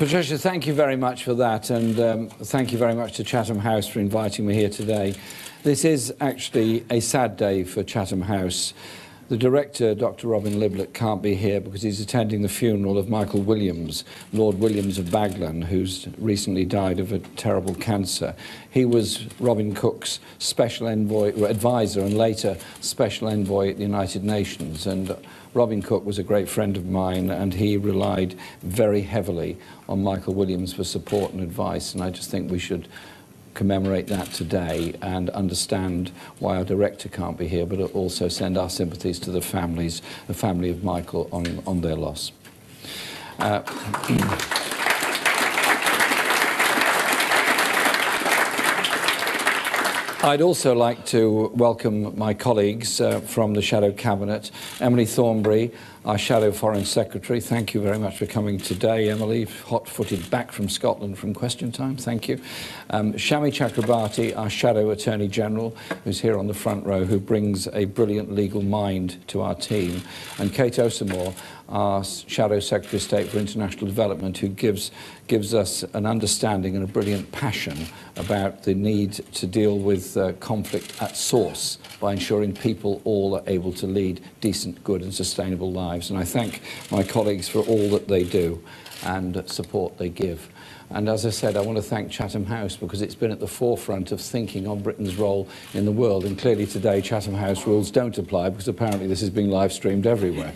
Patricia, thank you very much for that, and thank you very much to Chatham House for inviting me here today. This is actually a sad day for Chatham House. The director, Dr. Robin Liblet, can't be here because he's attending the funeral of Michael Williams, Lord Williams of Baglan, who's recently died of a terrible cancer. He was Robin Cook's special advisor and later special envoy at the United Nations. And Robin Cook was a great friend of mine, and he relied very heavily on Michael Williams for support and advice. And I just think we should commemorate that today and understand why our director can't be here, but also send our sympathies to the family of Michael on their loss. I'd also like to welcome my colleagues from the Shadow Cabinet. Emily Thornbury, our Shadow Foreign Secretary. Thank you very much for coming today, Emily, hot-footed back from Scotland from Question Time. Thank you. Shami Chakrabarti, our Shadow Attorney General, who's here on the front row, who brings a brilliant legal mind to our team. And Kate Osamore, our Shadow Secretary of State for International Development, who gives us an understanding and a brilliant passion about the need to deal with conflict at source by ensuring people all are able to lead decent, good and sustainable lives. And I thank my colleagues for all that they do and support they give. And as I said, I want to thank Chatham House because it's been at the forefront of thinking on Britain's role in the world. And clearly today, Chatham House rules don't apply because apparently this is being live streamed everywhere.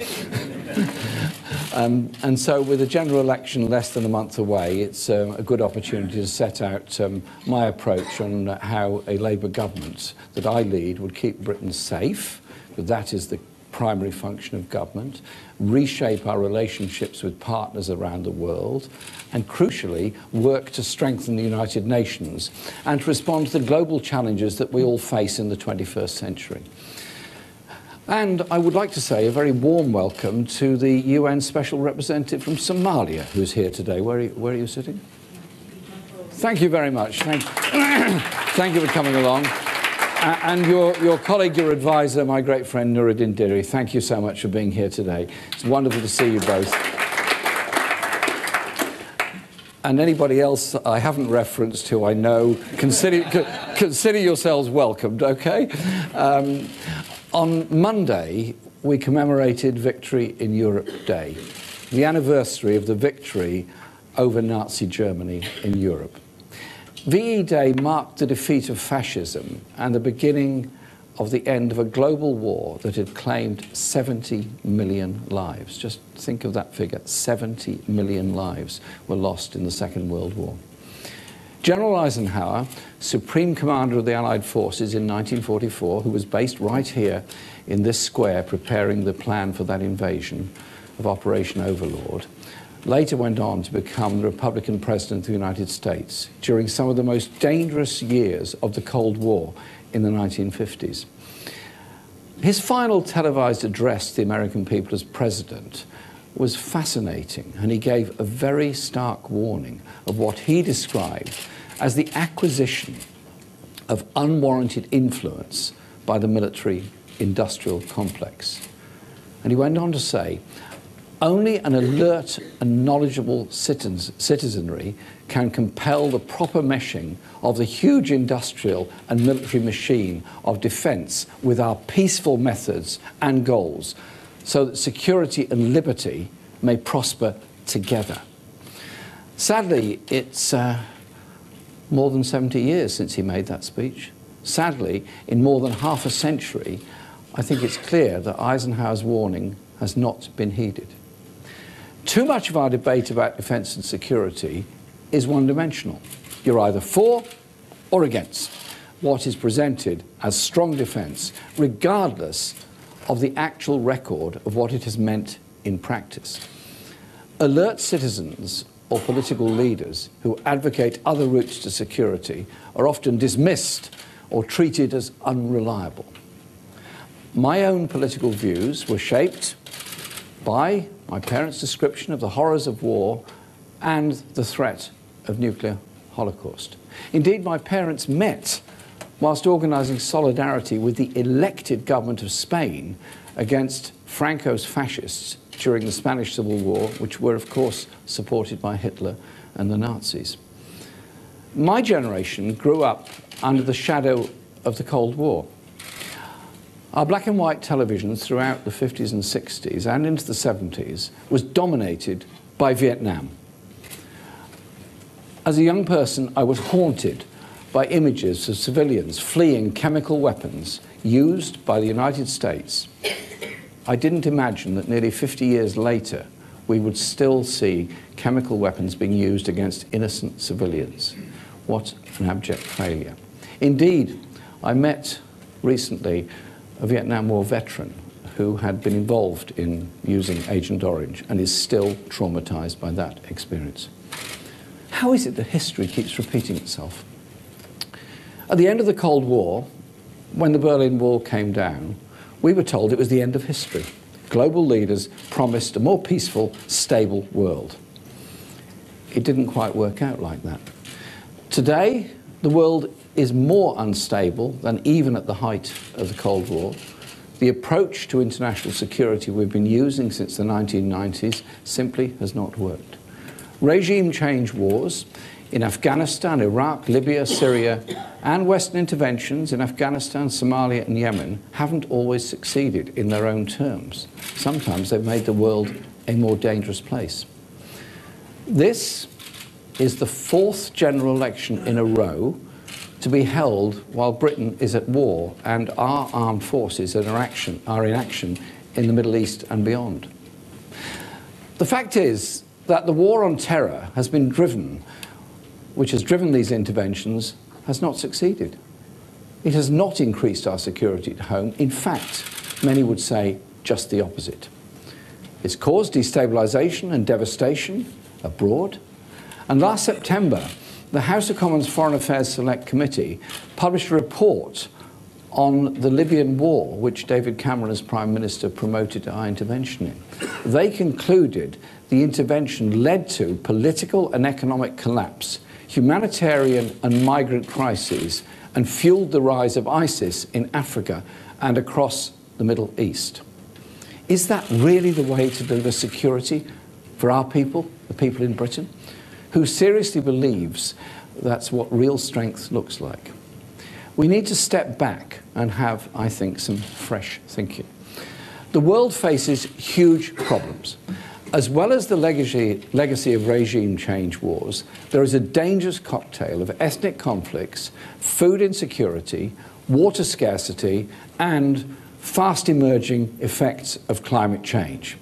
And so with the general election less than a month away, it's a good opportunity to set out my approach on how a Labour government that I lead would keep Britain safe, because that is the primary function of government, reshape our relationships with partners around the world, and crucially, work to strengthen the United Nations and to respond to the global challenges that we all face in the 21st century. And I would like to say a very warm welcome to the UN Special Representative from Somalia, who's here today. Where are you sitting? Thank you very much. Thank you for coming along. And your colleague, your advisor, my great friend Nuruddin Diri, thank you so much for being here today. It's wonderful to see you both. And anybody else I haven't referenced who I know, consider yourselves welcomed, okay? On Monday, we commemorated Victory in Europe Day, the anniversary of the victory over Nazi Germany in Europe. VE Day marked the defeat of fascism and the beginning of the end of a global war that had claimed 70 million lives. Just think of that figure, 70 million lives were lost in the Second World War. General Eisenhower, Supreme Commander of the Allied Forces in 1944, who was based right here in this square preparing the plan for that invasion of Operation Overlord, later went on to become the Republican President of the United States during some of the most dangerous years of the Cold War in the 1950s. His final televised address to the American people as president was fascinating, and he gave a very stark warning of what he described as the acquisition of unwarranted influence by the military-industrial complex. And he went on to say, only an alert and knowledgeable citizenry can compel the proper meshing of the huge industrial and military machine of defence with our peaceful methods and goals, so that security and liberty may prosper together. Sadly, it's more than 70 years since he made that speech. Sadly, in more than half a century, I think it's clear that Eisenhower's warning has not been heeded. Too much of our debate about defence and security is one-dimensional. You're either for or against what is presented as strong defence, regardless of the actual record of what it has meant in practice. Alert citizens or political leaders who advocate other routes to security are often dismissed or treated as unreliable. My own political views were shaped by my parents' description of the horrors of war and the threat of nuclear holocaust. Indeed, my parents met whilst organising solidarity with the elected government of Spain against Franco's fascists during the Spanish Civil War, which were, of course, supported by Hitler and the Nazis. My generation grew up under the shadow of the Cold War. Our black and white televisions throughout the 50s and 60s and into the 70s was dominated by Vietnam. As a young person, I was haunted by images of civilians fleeing chemical weapons used by the United States. I didn't imagine that nearly 50 years later, we would still see chemical weapons being used against innocent civilians. What an abject failure. Indeed, I met recently a Vietnam War veteran who had been involved in using Agent Orange and is still traumatized by that experience. How is it that history keeps repeating itself? At the end of the Cold War, when the Berlin Wall came down, we were told it was the end of history. Global leaders promised a more peaceful, stable world. It didn't quite work out like that. Today, the world is more unstable than even at the height of the Cold War. The approach to international security we've been using since the 1990s simply has not worked. Regime change wars in Afghanistan, Iraq, Libya, Syria, and Western interventions in Afghanistan, Somalia, and Yemen haven't always succeeded in their own terms. Sometimes they've made the world a more dangerous place. This is the fourth general election in a row to be held while Britain is at war and our armed forces are in action in the Middle East and beyond. The fact is that the war on terror which has driven these interventions, has not succeeded. It has not increased our security at home. In fact, many would say just the opposite. It's caused destabilisation and devastation abroad. And last September, the House of Commons Foreign Affairs Select Committee published a report on the Libyan war, which David Cameron as Prime Minister promoted our intervention in. They concluded the intervention led to political and economic collapse, humanitarian and migrant crises, and fueled the rise of ISIS in Africa and across the Middle East. Is that really the way to deliver security for our people, the people in Britain? Who seriously believes that's what real strength looks like? We need to step back and have, I think, some fresh thinking. The world faces huge problems. As well as the legacy of regime change wars, there is a dangerous cocktail of ethnic conflicts, food insecurity, water scarcity, and fast emerging effects of climate change.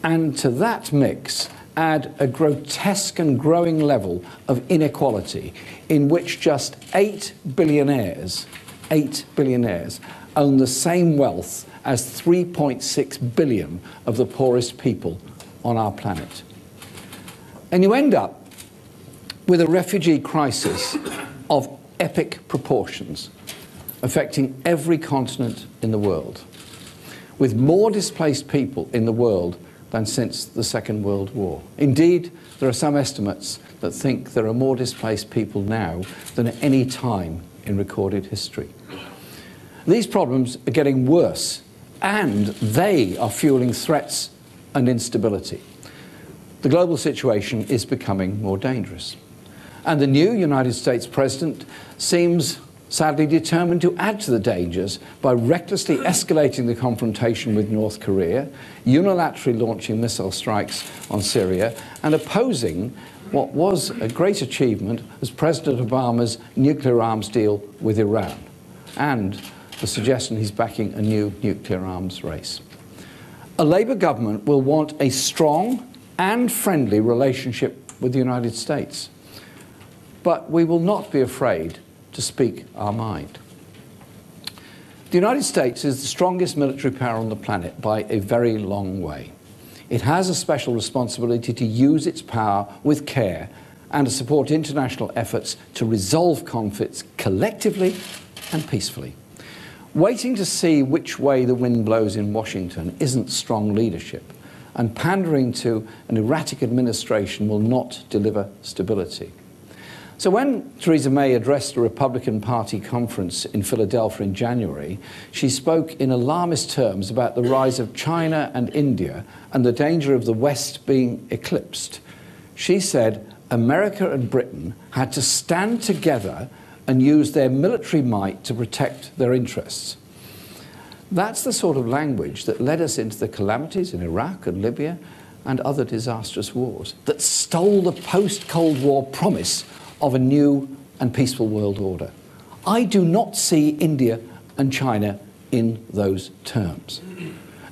And to that mix, add a grotesque and growing level of inequality in which just 8 billionaires own the same wealth as 3.6 billion of the poorest people on our planet. And you end up with a refugee crisis of epic proportions, affecting every continent in the world, with more displaced people in the world than since the Second World War. Indeed, there are some estimates that think there are more displaced people now than at any time in recorded history. These problems are getting worse, and they are fueling threats and instability. The global situation is becoming more dangerous. And the new United States president seems sadly determined to add to the dangers by recklessly escalating the confrontation with North Korea, unilaterally launching missile strikes on Syria, and opposing what was a great achievement as President Obama's nuclear arms deal with Iran, and the suggestion he's backing a new nuclear arms race. A Labour government will want a strong and friendly relationship with the United States, but we will not be afraid to speak our mind. The United States is the strongest military power on the planet by a very long way. It has a special responsibility to use its power with care and to support international efforts to resolve conflicts collectively and peacefully. Waiting to see which way the wind blows in Washington isn't strong leadership, and pandering to an erratic administration will not deliver stability. So when Theresa May addressed the Republican Party conference in Philadelphia in January, she spoke in alarmist terms about the rise of China and India and the danger of the West being eclipsed. She said America and Britain had to stand together and use their military might to protect their interests. That's the sort of language that led us into the calamities in Iraq and Libya and other disastrous wars, that stole the post-Cold War promise of a new and peaceful world order. I do not see India and China in those terms.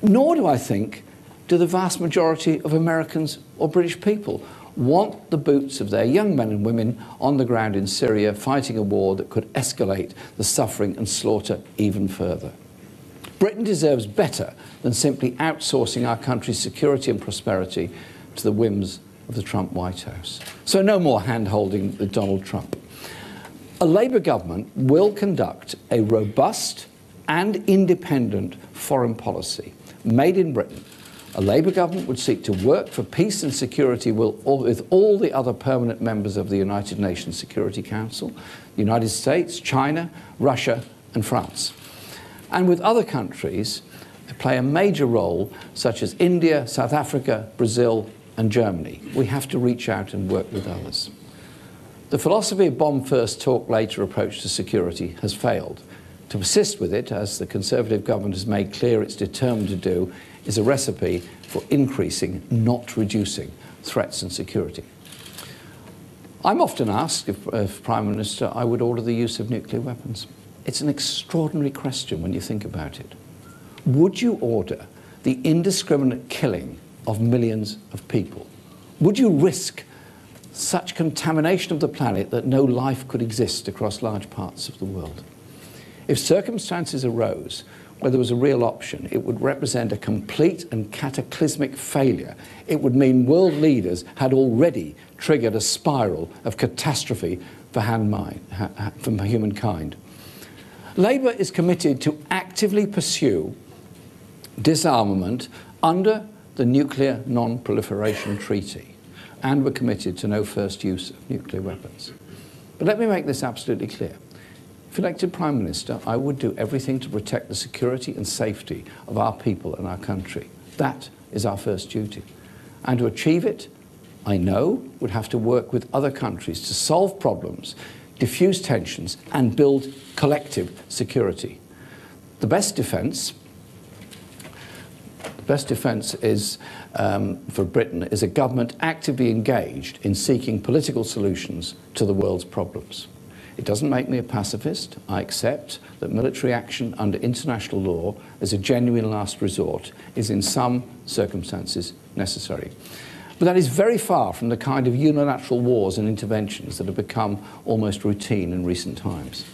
Nor do I think do the vast majority of Americans or British people want the boots of their young men and women on the ground in Syria fighting a war that could escalate the suffering and slaughter even further. Britain deserves better than simply outsourcing our country's security and prosperity to the whims of the Trump White House. So no more hand-holding with Donald Trump. A Labour government will conduct a robust and independent foreign policy made in Britain. A Labour government would seek to work for peace and security with all the other permanent members of the United Nations Security Council, the United States, China, Russia and France. And with other countries play a major role, such as India, South Africa, Brazil and Germany. We have to reach out and work with others. The philosophy of bomb first, talk later approach to security has failed. To persist with it, as the Conservative government has made clear it's determined to do, is a recipe for increasing, not reducing, threats and security. I'm often asked if Prime Minister I would order the use of nuclear weapons. It's an extraordinary question when you think about it. Would you order the indiscriminate killing of millions of people? Would you risk such contamination of the planet that no life could exist across large parts of the world? If circumstances arose where there was a real option, it would represent a complete and cataclysmic failure. It would mean world leaders had already triggered a spiral of catastrophe for humankind. Labour is committed to actively pursue disarmament under the Nuclear Non-Proliferation Treaty, and we're committed to no first use of nuclear weapons. But let me make this absolutely clear. If elected Prime Minister, I would do everything to protect the security and safety of our people and our country. That is our first duty. And to achieve it, I know, would have to work with other countries to solve problems, diffuse tensions and build collective security. The best defence is, for Britain, is a government actively engaged in seeking political solutions to the world's problems. It doesn't make me a pacifist. I accept that military action under international law as a genuine last resort is in some circumstances necessary. But that is very far from the kind of unilateral wars and interventions that have become almost routine in recent times.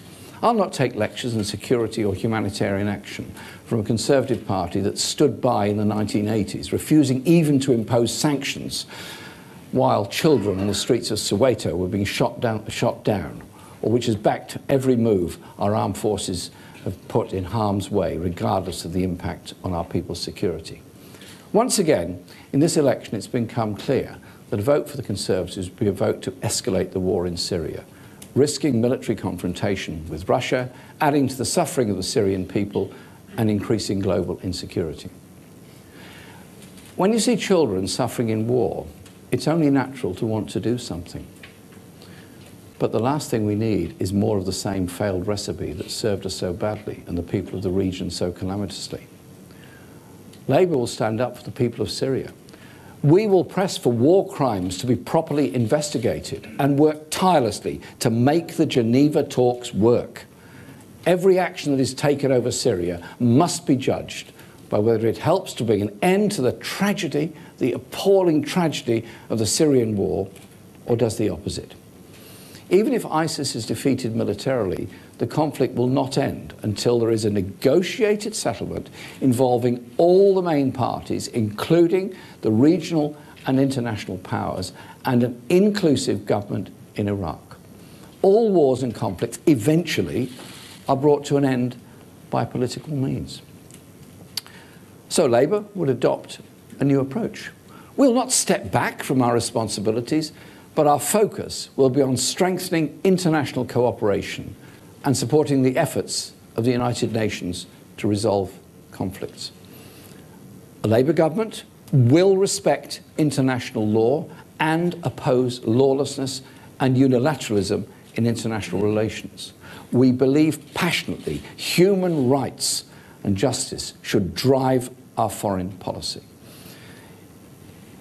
I'll not take lectures on security or humanitarian action from a Conservative Party that stood by in the 1980s, refusing even to impose sanctions while children on the streets of Soweto were being shot down, or which has backed every move our armed forces have put in harm's way, regardless of the impact on our people's security. Once again, in this election, it's become clear that a vote for the Conservatives would be a vote to escalate the war in Syria, risking military confrontation with Russia, adding to the suffering of the Syrian people and increasing global insecurity. When you see children suffering in war, it's only natural to want to do something. But the last thing we need is more of the same failed recipe that served us so badly and the people of the region so calamitously. Labour will stand up for the people of Syria. We will press for war crimes to be properly investigated and work tirelessly to make the Geneva talks work. Every action that is taken over Syria must be judged by whether it helps to bring an end to the tragedy, the appalling tragedy of the Syrian war, or does the opposite. Even if ISIS is defeated militarily, the conflict will not end until there is a negotiated settlement involving all the main parties, including the regional and international powers, and an inclusive government in Iraq. All wars and conflicts eventually are brought to an end by political means. So Labour would adopt a new approach. We'll not step back from our responsibilities, But our focus will be on strengthening international cooperation and supporting the efforts of the United Nations to resolve conflicts. A Labour government will respect international law and oppose lawlessness and unilateralism in international relations. We believe passionately human rights and justice should drive our foreign policy.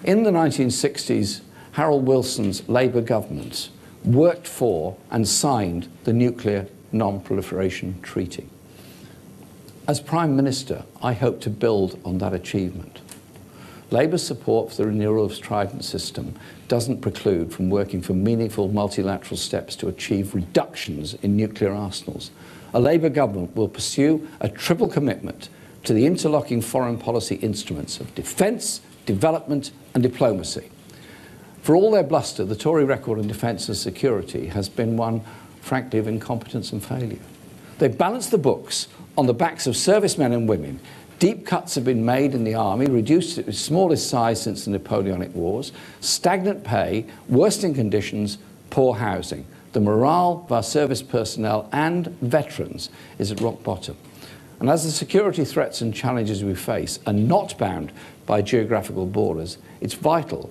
In the 1960s, Harold Wilson's Labour government worked for and signed the Nuclear Non-Proliferation Treaty. As Prime Minister, I hope to build on that achievement. Labour's support for the renewal of the Trident system doesn't preclude from working for meaningful multilateral steps to achieve reductions in nuclear arsenals. A Labour government will pursue a triple commitment to the interlocking foreign policy instruments of defence, development and diplomacy. For all their bluster, the Tory record on defence and security has been one, frankly, of incompetence and failure. They've balanced the books on the backs of servicemen and women. Deep cuts have been made in the army, reduced to its smallest size since the Napoleonic Wars, stagnant pay, worsening conditions, poor housing. The morale of our service personnel and veterans is at rock bottom. And as the security threats and challenges we face are not bound by geographical borders, it's vital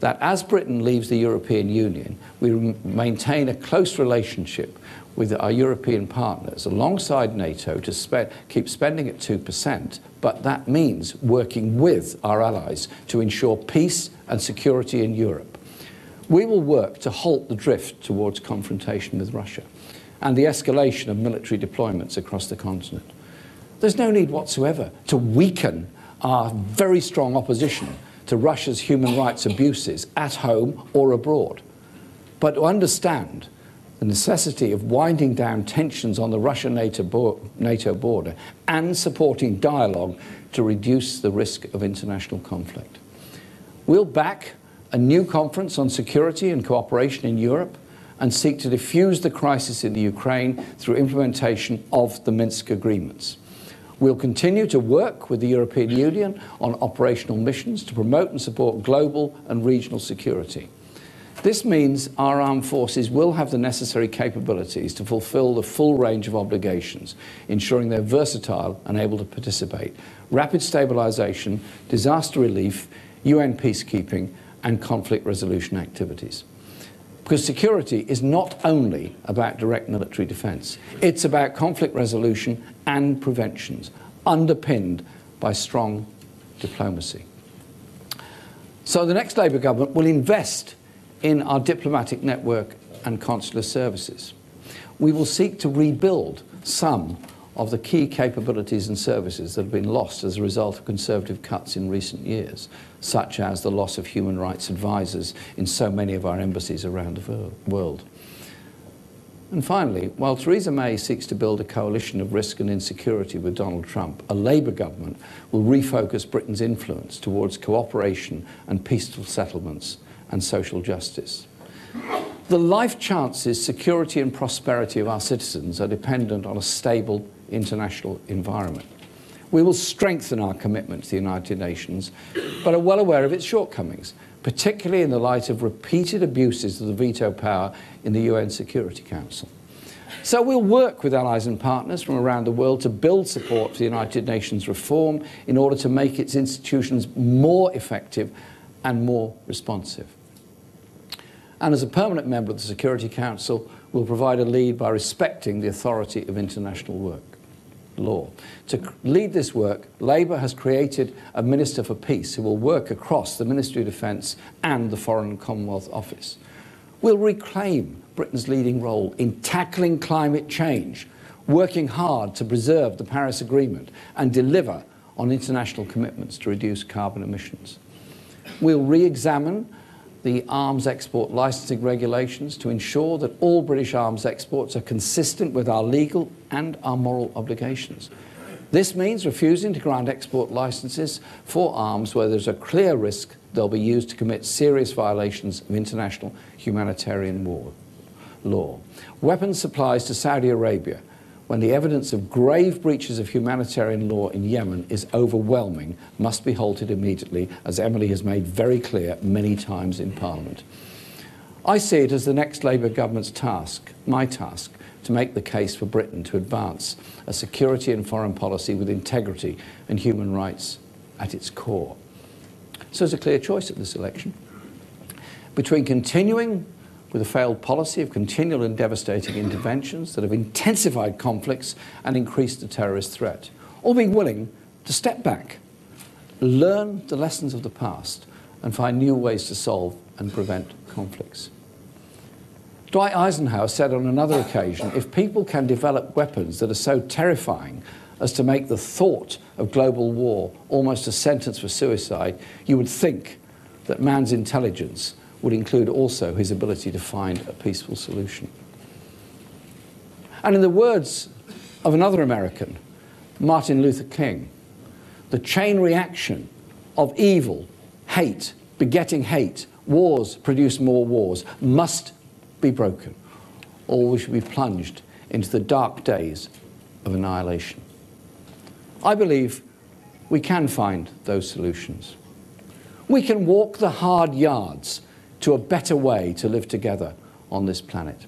that as Britain leaves the European Union, we maintain a close relationship with our European partners alongside NATO to keep spending at 2%, but that means working with our allies to ensure peace and security in Europe. We will work to halt the drift towards confrontation with Russia and the escalation of military deployments across the continent. There's no need whatsoever to weaken our very strong opposition to Russia's human rights abuses at home or abroad, but to understand the necessity of winding down tensions on the Russia-NATO border and supporting dialogue to reduce the risk of international conflict. We'll back a new conference on security and cooperation in Europe and seek to defuse the crisis in the Ukraine through implementation of the Minsk agreements. We'll continue to work with the European Union on operational missions to promote and support global and regional security. This means our armed forces will have the necessary capabilities to fulfill the full range of obligations, ensuring they're versatile and able to participate. Rapid stabilisation, disaster relief, UN peacekeeping and conflict resolution activities. Because security is not only about direct military defence, it's about conflict resolution and preventions, underpinned by strong diplomacy. So the next Labour government will invest in our diplomatic network and consular services. We will seek to rebuild some of the key capabilities and services that have been lost as a result of Conservative cuts in recent years, such as the loss of human rights advisors in so many of our embassies around the world. And finally, while Theresa May seeks to build a coalition of risk and insecurity with Donald Trump, a Labour government will refocus Britain's influence towards cooperation and peaceful settlements and social justice. The life chances, security and prosperity of our citizens are dependent on a stable international environment. We will strengthen our commitment to the United Nations, but are well aware of its shortcomings, particularly in the light of repeated abuses of the veto power in the UN Security Council. So we'll work with allies and partners from around the world to build support for the United Nations reform in order to make its institutions more effective and more responsive. And as a permanent member of the Security Council, we'll provide a lead by respecting the authority of international law. To lead this work, Labour has created a Minister for Peace who will work across the Ministry of Defence and the Foreign and Commonwealth Office. We'll reclaim Britain's leading role in tackling climate change, working hard to preserve the Paris Agreement and deliver on international commitments to reduce carbon emissions. We'll re-examine the arms export licensing regulations to ensure that all British arms exports are consistent with our legal and our moral obligations. This means refusing to grant export licenses for arms where there's a clear risk they'll be used to commit serious violations of international humanitarian law. Weapons supplies to Saudi Arabia, when the evidence of grave breaches of humanitarian law in Yemen is overwhelming, must be halted immediately, as Emily has made very clear many times in Parliament. I see it as the next Labour government's task, my task, to make the case for Britain to advance a security and foreign policy with integrity and human rights at its core. So there's a clear choice at this election between continuing with a failed policy of continual and devastating interventions that have intensified conflicts and increased the terrorist threat, or being willing to step back, learn the lessons of the past, and find new ways to solve and prevent conflicts. Dwight Eisenhower said on another occasion, if people can develop weapons that are so terrifying as to make the thought of global war almost a sentence for suicide, you would think that man's intelligence would include also his ability to find a peaceful solution. And in the words of another American, Martin Luther King, the chain reaction of evil, hate, begetting hate, wars produce more wars, must be broken, or we should be plunged into the dark days of annihilation. I believe we can find those solutions. We can walk the hard yards to a better way to live together on this planet.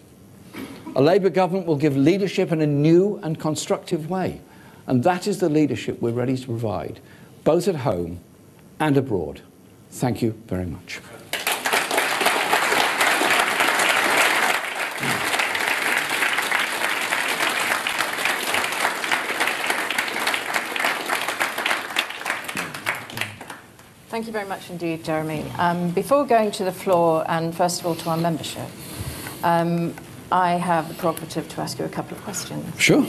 A Labour government will give leadership in a new and constructive way, and that is the leadership we're ready to provide, both at home and abroad. Thank you very much. Thank you very much indeed, Jeremy. Before going to the floor, and first of all to our membership, I have the prerogative to ask you a couple of questions. Sure.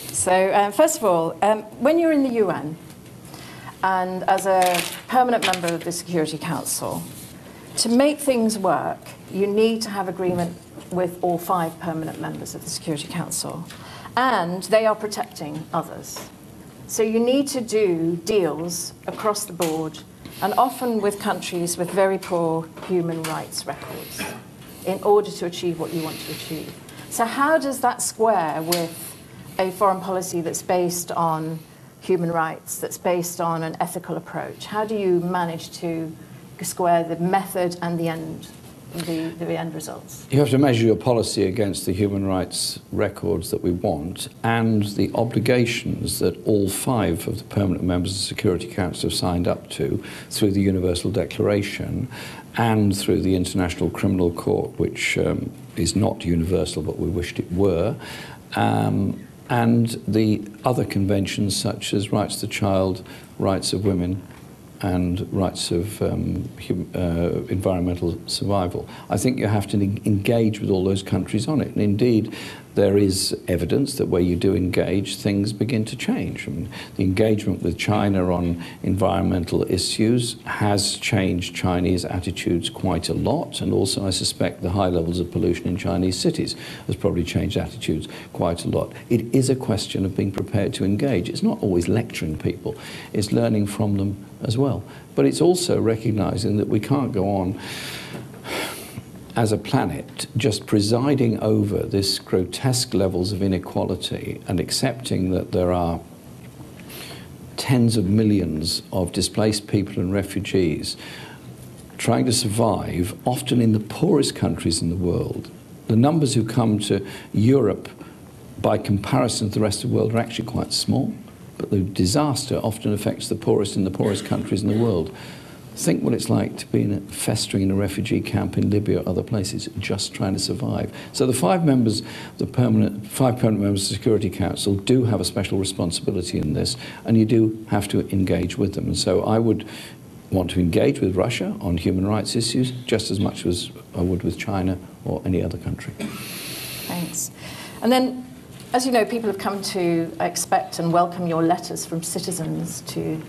So, first of all, when you're in the UN, and as a permanent member of the Security Council, to make things work, you need to have agreement with all 5 permanent members of the Security Council, and they are protecting others. So you need to do deals across the board, and often with countries with very poor human rights records, in order to achieve what you want to achieve. So how does that square with a foreign policy that's based on human rights, that's based on an ethical approach? How do you manage to square the method and the end results? You have to measure your policy against the human rights records that we want and the obligations that all 5 of the permanent members of the Security Council have signed up to through the Universal Declaration and through the International Criminal Court, which is not universal, but we wished it were, and the other conventions such as rights of the child, rights of women, and rights of environmental survival. I think you have to engage with all those countries on it. And indeed, there is evidence that where you do engage, things begin to change. I mean, the engagement with China on environmental issues has changed Chinese attitudes quite a lot, and also I suspect the high levels of pollution in Chinese cities has probably changed attitudes quite a lot. It is a question of being prepared to engage. It's not always lecturing people, it's learning from them as well. But it's also recognizing that we can't go on as a planet just presiding over this grotesque levels of inequality and accepting that there are tens of millions of displaced people and refugees trying to survive, often in the poorest countries in the world. The numbers who come to Europe by comparison to the rest of the world are actually quite small, but the disaster often affects the poorest in the poorest countries in the world. Think what it's like to be festering in a refugee camp in Libya or other places, just trying to survive. So the 5 members, five permanent members of the Security Council do have a special responsibility in this, and you do have to engage with them. And so I would want to engage with Russia on human rights issues just as much as I would with China or any other country. Thanks. And then, as you know, people have come to expect and welcome your letters from citizens to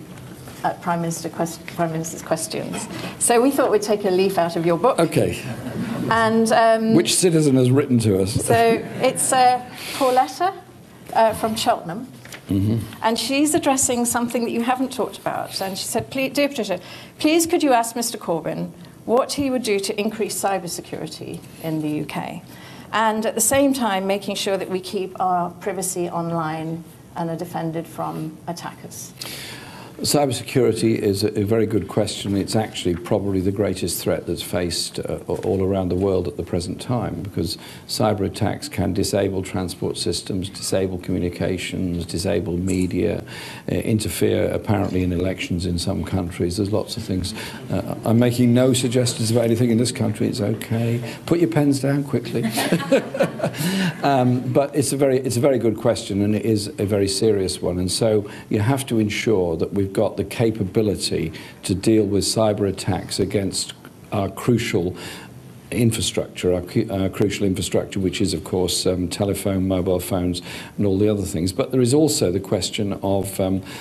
Prime Minister's questions. So we thought we'd take a leaf out of your book. Okay. And which citizen has written to us? So it's Pauletta from Cheltenham. Mm-hmm. And she's addressing something that you haven't talked about. And she said, "Dear Patricia, please could you ask Mr. Corbyn what he would do to increase cybersecurity in the UK? And at the same time, making sure that we keep our privacy online and are defended from attackers." Cybersecurity is a very good question. It's actually probably the greatest threat that's faced all around the world at the present time, because cyber attacks can disable transport systems, disable communications, disable media, interfere apparently in elections in some countries. There's lots of things. I'm making no suggestions about anything in this country. It's okay. Put your pens down quickly. But it's a very good question, and it is a very serious one. And so you have to ensure that we've got the capability to deal with cyber attacks against our crucial infrastructure, our crucial infrastructure, which is, of course, telephone, mobile phones, and all the other things. But there is also the question of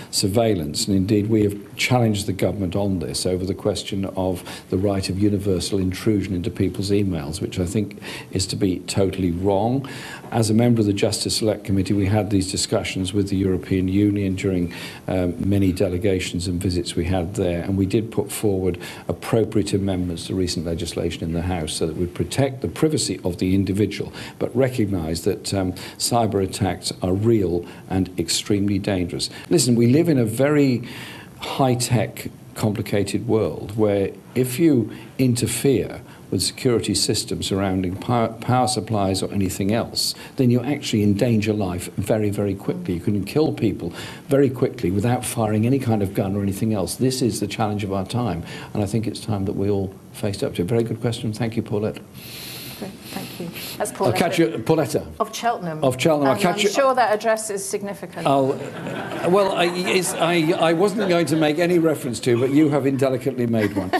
surveillance, and indeed we have challenged the government on this over the question of the right of universal intrusion into people's emails, which I think is to be totally wrong. As a member of the Justice Select Committee, we had these discussions with the European Union during many delegations and visits we had there, and we did put forward appropriate amendments to recent legislation in the House so that we protect the privacy of the individual, but recognise that cyber attacks are real and extremely dangerous. Listen, we live in a very high-tech, complicated world where if you interfere with security systems surrounding power supplies or anything else, then you actually endanger life very, very quickly. You can kill people very quickly without firing any kind of gun or anything else. This is the challenge of our time, and I think it's time that we all faced up to it. Very good question. Thank you, Paulette. Great, thank you. That's Paulette. I'll catch you, Pauletta. Of Cheltenham. Of Cheltenham. I'll catch you. I'm sure that address is significant. Well, I wasn't going to make any reference to, but you have indelicately made one.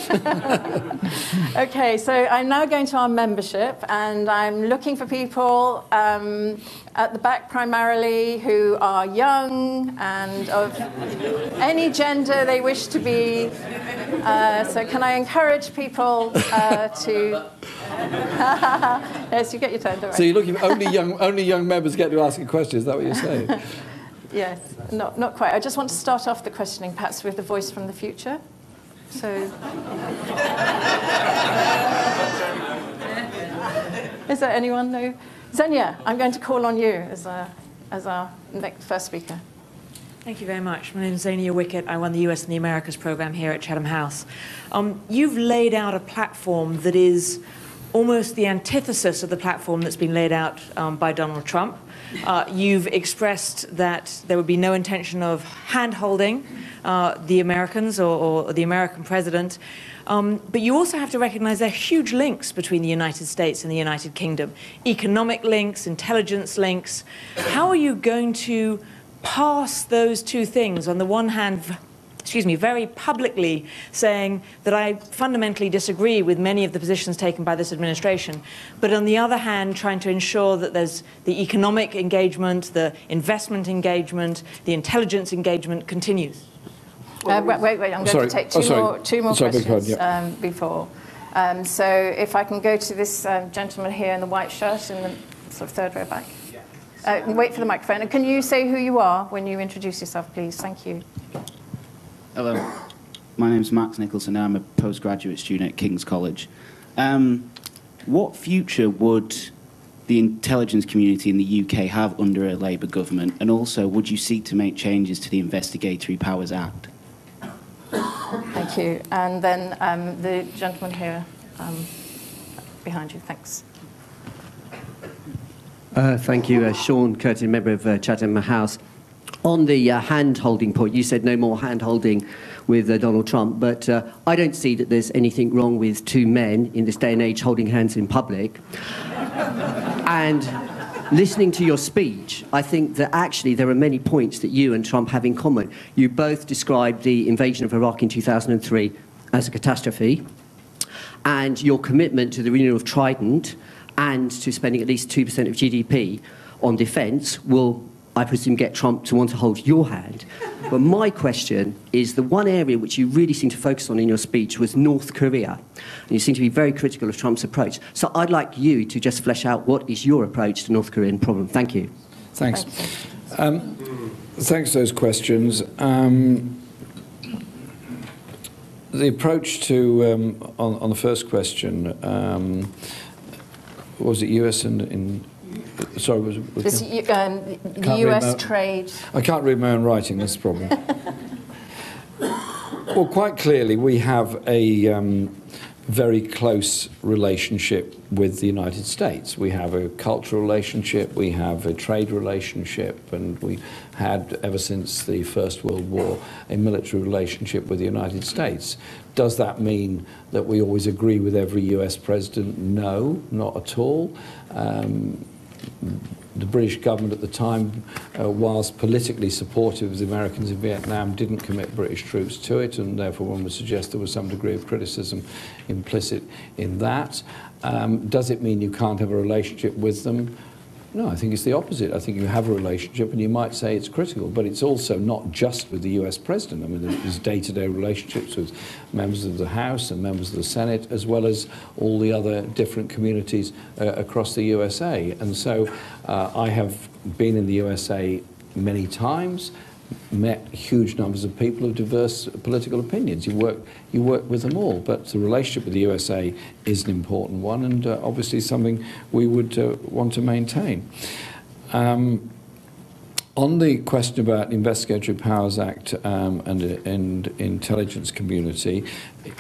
Okay, so I'm now going to our membership, and I'm looking for people at the back primarily who are young and of any gender they wish to be. So can I encourage people to... Yes, you get your turn, don't worry. So you're looking only young members get to ask a question, is that what you're saying? Yes, not quite. I just want to start off the questioning perhaps with the voice from the future. So... Is there anyone? No? Xenia, I'm going to call on you as our next first speaker. Thank you very much. My name is Xenia Wickett. I run the US and the Americas program here at Chatham House. You've laid out a platform that is almost the antithesis of the platform that's been laid out by Donald Trump. You've expressed that there would be no intention of hand-holding the Americans or the American president. But you also have to recognize there are huge links between the United States and the United Kingdom. Economic links, intelligence links. How are you going to pass those two things? On the one hand, very publicly saying that I fundamentally disagree with many of the positions taken by this administration, but on the other hand, trying to ensure that there's the economic engagement, the investment engagement, the intelligence engagement continues. Wait, I'm going to take two more questions before. So if I can go to this gentleman here in the white shirt in the sort of third row back. Wait for the microphone. And can you say who you are when you introduce yourself, please? Thank you. Hello, my name's Max Nicholson. I'm a postgraduate student at King's College. What future would the intelligence community in the UK have under a Labour government? And also, would you seek to make changes to the Investigatory Powers Act? Thank you. And then the gentleman here behind you. Thanks. Thank you. Sean Curtin, member of Chatham House. On the hand-holding point, you said no more hand-holding with Donald Trump, but I don't see that there's anything wrong with two men in this day and age holding hands in public. And listening to your speech, I think that actually there are many points that you and Trump have in common. You both described the invasion of Iraq in 2003 as a catastrophe, and your commitment to the renewal of Trident and to spending at least 2% of GDP on defence will, I presume, get Trump to want to hold your hand. But my question is, the one area which you really seem to focus on in your speech was North Korea. And you seem to be very critical of Trump's approach. So I'd like you to just flesh out what is your approach to the North Korean problem. Thank you. Thanks. Thanks for those questions. The approach to, on the first question, was it US and sorry, was the US trade. I can't read my own writing, that's the problem. Well, quite clearly, we have a very close relationship with the United States. We have a cultural relationship, we have a trade relationship, and we had, ever since the First World War, a military relationship with the United States. Does that mean that we always agree with every US president? No, not at all. The British government at the time, whilst politically supportive of the Americans in Vietnam, didn't commit British troops to it, and therefore one would suggest there was some degree of criticism implicit in that. Does it mean you can't have a relationship with them? No, I think it's the opposite. I think you have a relationship, and you might say it's critical, but it's also not just with the US president. I mean, there's day-to-day relationships with members of the House and members of the Senate, as well as all the other different communities across the USA. And so I have been in the USA many times, met huge numbers of people of diverse political opinions. You work with them all, but the relationship with the USA is an important one, and obviously something we would want to maintain. On the question about Investigatory Powers Act and intelligence community,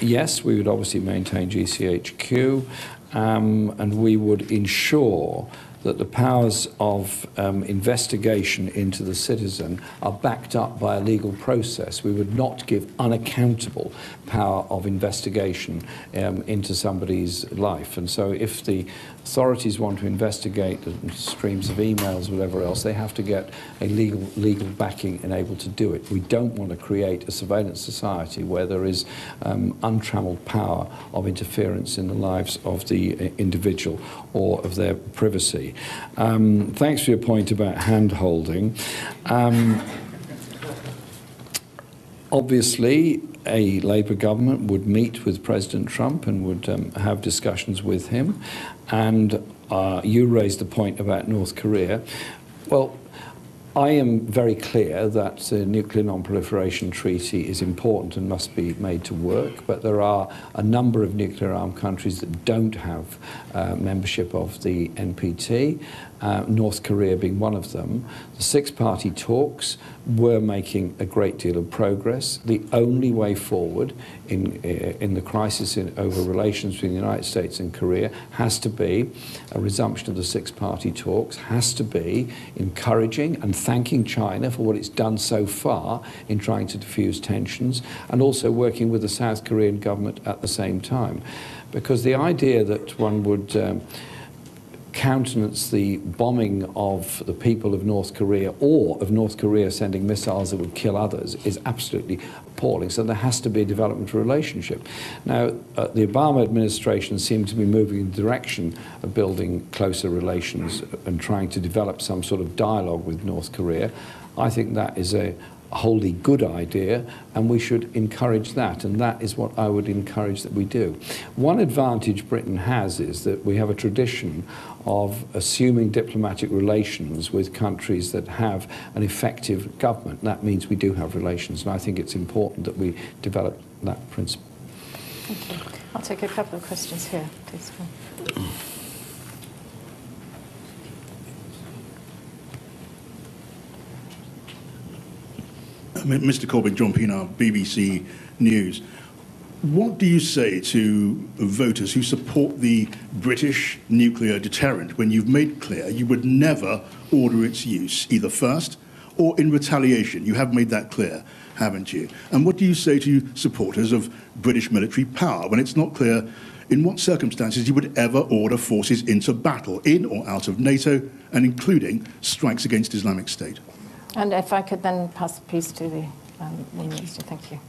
yes, we would obviously maintain GCHQ, and we would ensure that the powers of investigation into the citizen are backed up by a legal process. We would not give unaccountable power of investigation into somebody's life. And so if the authorities want to investigate the streams of emails, whatever else, they have to get a legal backing and able to do it. We don't want to create a surveillance society where there is untrammeled power of interference in the lives of the individual or of their privacy. Thanks for your point about hand-holding. Obviously, a Labour government would meet with President Trump and would have discussions with him. And you raised the point about North Korea. Well, I am very clear that the Nuclear Non-Proliferation Treaty is important and must be made to work, but there are a number of nuclear-armed countries that don't have membership of the NPT, North Korea being one of them. The six-party talks were making a great deal of progress. The only way forward in the crisis over relations between the United States and Korea has to be a resumption of the six-party talks, has to be encouraging and thanking China for what it's done so far in trying to diffuse tensions, and also working with the South Korean government at the same time. Because the idea that one would countenance the bombing of the people of North Korea, or of North Korea sending missiles that would kill others, is absolutely appalling. So there has to be a developmental relationship. Now, the Obama administration seemed to be moving in the direction of building closer relations and trying to develop some sort of dialogue with North Korea. I think that is a wholly good idea, and we should encourage that, and that is what I would encourage that we do. One advantage Britain has is that we have a tradition of assuming diplomatic relations with countries that have an effective government. That means we do have relations, and I think it's important that we develop that principle. Thank you. I'll take a couple of questions here, please. Mr. Corbyn, John Pienaar, BBC News. What do you say to voters who support the British nuclear deterrent when you've made clear you would never order its use, either first or in retaliation? You have made that clear, haven't you? And what do you say to supporters of British military power when it's not clear in what circumstances you would ever order forces into battle, in or out of NATO, and including strikes against Islamic State? And if I could then pass the piece to the Minister. Thank you.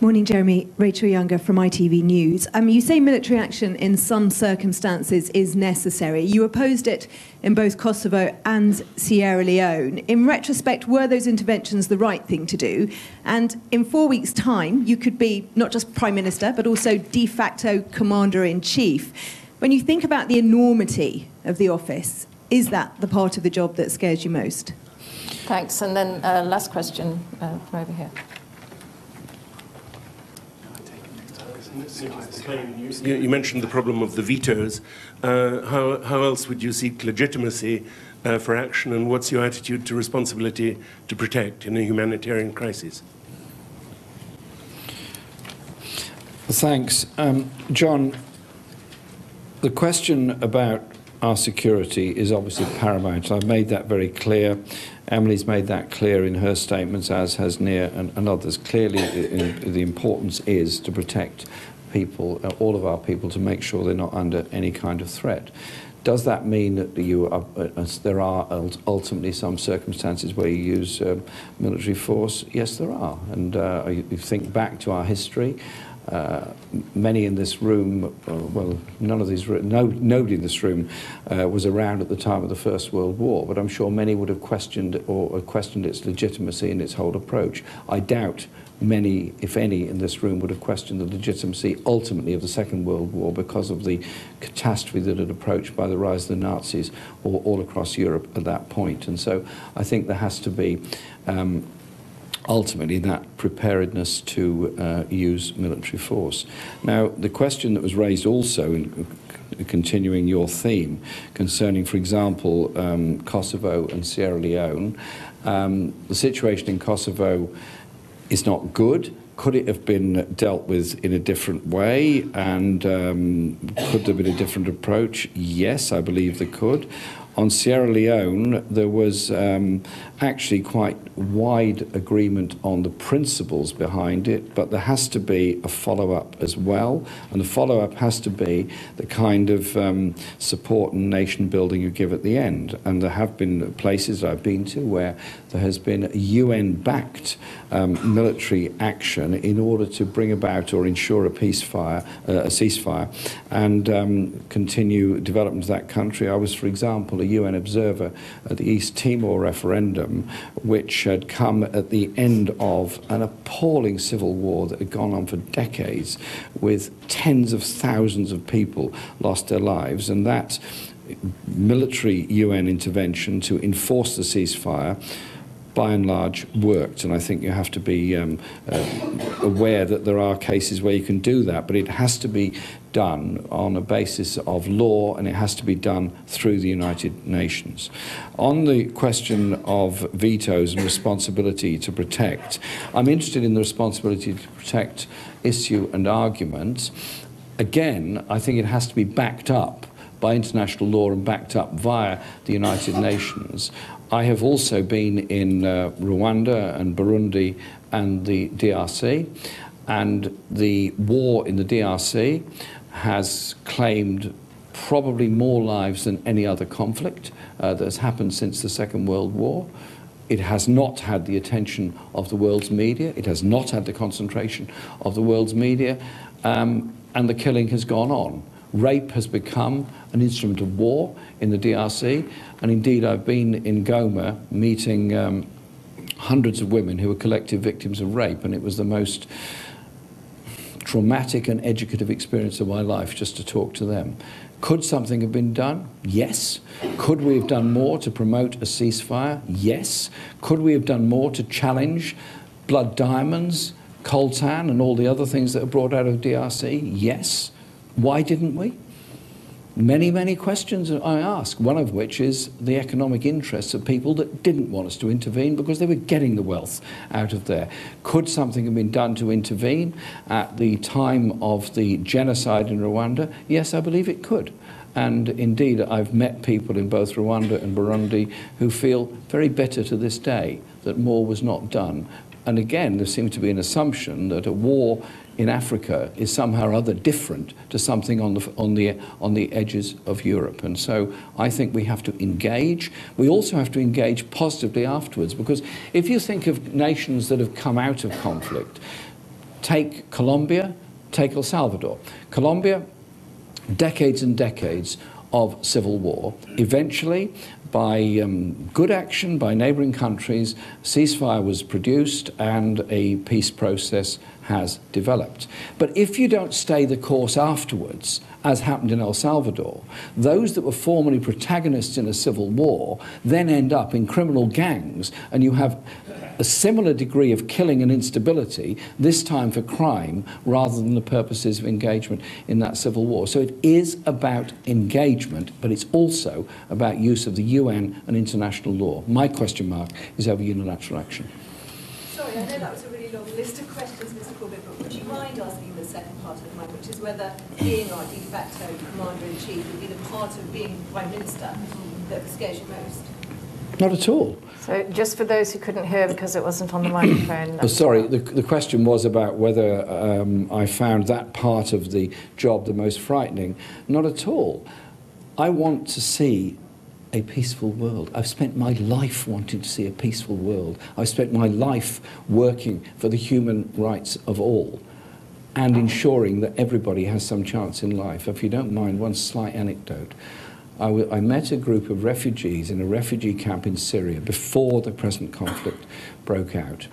Morning, Jeremy. Rachel Younger from ITV News. You say military action in some circumstances is necessary. You opposed it in both Kosovo and Sierra Leone. In retrospect, were those interventions the right thing to do? And in 4 weeks' time, you could be not just Prime Minister, but also de facto Commander-in-Chief. When you think about the enormity of the office, is that the part of the job that scares you most? Thanks. And then last question from over here. You mentioned the problem of the vetoes. How else would you seek legitimacy for action, and what's your attitude to responsibility to protect in a humanitarian crisis? Thanks. John, the question about our security is obviously paramount. I've made that very clear. Emily's made that clear in her statements, as has Nia and others. Clearly, the importance is to protect people, all of our people, to make sure they're not under any kind of threat. Does that mean that there are ultimately some circumstances where you use military force? Yes, there are. And you think back to our history. Many in this room, well, nobody in this room was around at the time of the First World War, but I'm sure many would have questioned its legitimacy and its whole approach. I doubt many, if any, in this room would have questioned the legitimacy ultimately of the Second World War because of the catastrophe that had approached by the rise of the Nazis all across Europe at that point. And so I think there has to be ultimately that preparedness to use military force. Now, the question that was raised also, in continuing your theme, concerning, for example, Kosovo and Sierra Leone, the situation in Kosovo is not good. Could it have been dealt with in a different way? And could there have been a different approach? Yes, I believe there could. On Sierra Leone, there was actually quite wide agreement on the principles behind it, but there has to be a follow-up as well, and the follow-up has to be the kind of support and nation-building you give at the end. And there have been places I've been to where there has been UN-backed military action in order to bring about or ensure a ceasefire, and continue development of that country. I was, for example, a UN observer at the East Timor referendum, which had come at the end of an appalling civil war that had gone on for decades, with tens of thousands of people lost their lives, and that military UN intervention to enforce the ceasefire by and large worked. And I think you have to be aware that there are cases where you can do that, but it has to be done on a basis of law, and it has to be done through the United Nations. On the question of vetoes and responsibility to protect, I'm interested in the responsibility to protect issue and argument. Again, I think it has to be backed up by international law and backed up via the United Nations. I have also been in Rwanda and Burundi and the DRC, and the war in the DRC has claimed probably more lives than any other conflict that has happened since the Second World War. It has not had the attention of the world's media. It has not had the concentration of the world's media, and the killing has gone on. Rape has become an instrument of war in the DRC, and indeed I've been in Goma meeting hundreds of women who were collective victims of rape, and it was the most traumatic and educative experience of my life just to talk to them. Could something have been done? Yes. Could we have done more to promote a ceasefire? Yes. Could we have done more to challenge blood diamonds, coltan, and all the other things that are brought out of DRC? Yes. Why didn't we? Many, many questions I ask, one of which is the economic interests of people that didn't want us to intervene because they were getting the wealth out of there. Could something have been done to intervene at the time of the genocide in Rwanda? Yes, I believe it could. And indeed, I've met people in both Rwanda and Burundi who feel very bitter to this day that more was not done. And again, there seems to be an assumption that a war in Africa is somehow or other different to something on the edges of Europe. And so I think we have to engage. We also have to engage positively afterwards, because if you think of nations that have come out of conflict, take Colombia, take El Salvador. Colombia, decades and decades of civil war. Eventually, by good action by neighbouring countries, ceasefire was produced and a peace process has developed. But if you don't stay the course afterwards, as happened in El Salvador, those that were formerly protagonists in a civil war then end up in criminal gangs, and you have a similar degree of killing and instability, this time for crime rather than the purposes of engagement in that civil war. So it is about engagement, but it's also about use of the UN and international law. My question mark is over unilateral action. Sorry, I know that was a really long list of questions, Mr. Corbyn, but would you mind asking the second part of the mind, which is whether being our de facto commander-in-chief would be the part of being Prime Minister that scares you most. Not at all. So just for those who couldn't hear because it wasn't on the microphone. Sorry, the question was about whether I found that part of the job the most frightening. Not at all. I want to see a peaceful world. I've spent my life wanting to see a peaceful world. I've spent my life working for the human rights of all and ensuring that everybody has some chance in life. If you don't mind, one slight anecdote. I met a group of refugees in a refugee camp in Syria before the present conflict broke out.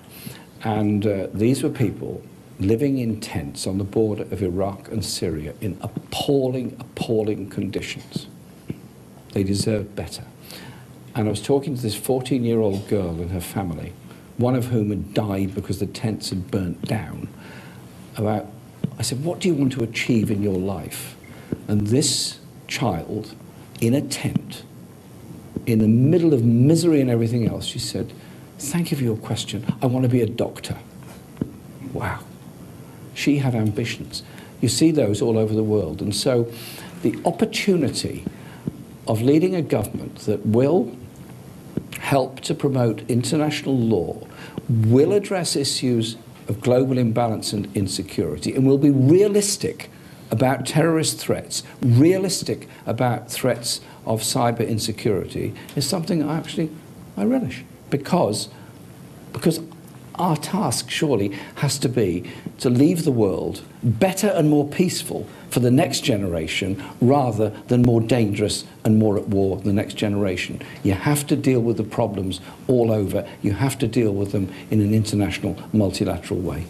And these were people living in tents on the border of Iraq and Syria in appalling, appalling conditions. They deserved better. And I was talking to this 14-year-old girl and her family, one of whom had died because the tents had burnt down. I said, what do you want to achieve in your life? And this child, in a tent, in the middle of misery and everything else, she said, thank you for your question. I want to be a doctor. Wow. She had ambitions. You see those all over the world. And so the opportunity of leading a government that will help to promote international law, will address issues of global imbalance and insecurity, and will be realistic about terrorist threats, realistic about threats of cyber insecurity, is something I relish. Because our task surely has to be to leave the world better and more peaceful for the next generation rather than more dangerous and more at war the next generation. You have to deal with the problems all over. You have to deal with them in an international, multilateral way.